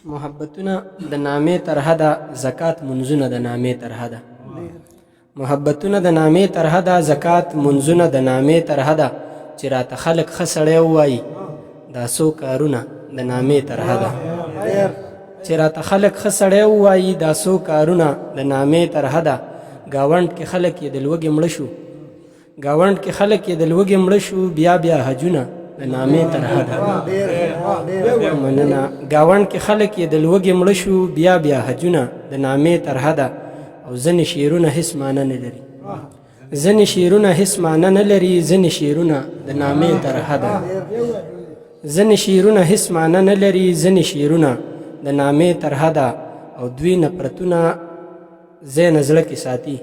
محبتونه د نامې طرحه ده، زکات منځونه د نامې طرحه ده. محبتونه د نامې طرحه ده، زکات منځونه د نامې طرحه ده. چې راته خلک ښه سړی ووایي دا څو کارونه د نامې طرحه ده. چې راته خلک ښه سړی ووایي دا څو کارونه د نامې طرحه ده. ګاونډ کې خلک یې د لوږې مړه شو، ګاونډ کې خلک یې د لوږې مړه شو، بیا بیا حجونه د نامې طرحه ده. مننه. ګاونډ کې خلک یې د لوږې مړه شو، بیا بیا حجونه د نامې طرحه ده. او ځینې شعرونه هېڅ معنی نه لري، ځینې شعرونه هېڅ معنی نه لري، ځینې شعرونه د نامې طرحه ده. ځینې شعرونه هېڅ معنی نه لري، ځینې شعرونه د نامې طرحه ده. او دوی نفرتونه ځای نه زړه کې ساتي،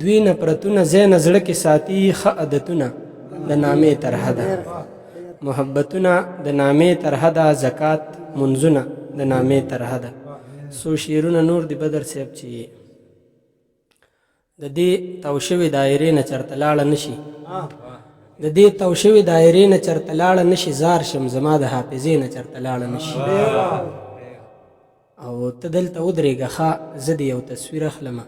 دوی نفرتونه ځای نه زړه کې ساتي. ښه عادتونه د نامې طرحه ده. محبتونه د نامې طرحه ده، زکات منځونه د نامې طرحه ده. څو شعرونه نور دی بدر صاحب چې د دې تاو شوې دایرې نه چرته لاړه نشي، د دې تاو شوې دایرې نه چرته لاړه نشي. زار شم زما د حافظې نه چرته لاړه نشي. او ته دلته ودرېږه ښه، زه د یو تصویر اخلمه.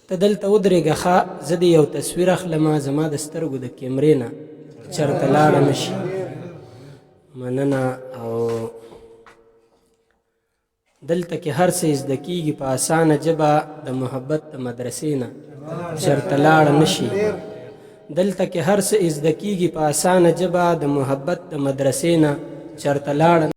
ته دلته ودرېږه ښه، زه د یو تصویر اخلمه. زما د سترګو د کیمرې نه چرته لاړه نشي. مننه. او دلته کې هر څه زده کېږي په اسانه ژبه، د محبت د مدرسې نه چرته لاړه نشي. دلته کې هر څه زده کېږي په اسانه ژبه، د محبت د مدرسې نه چرته لاړه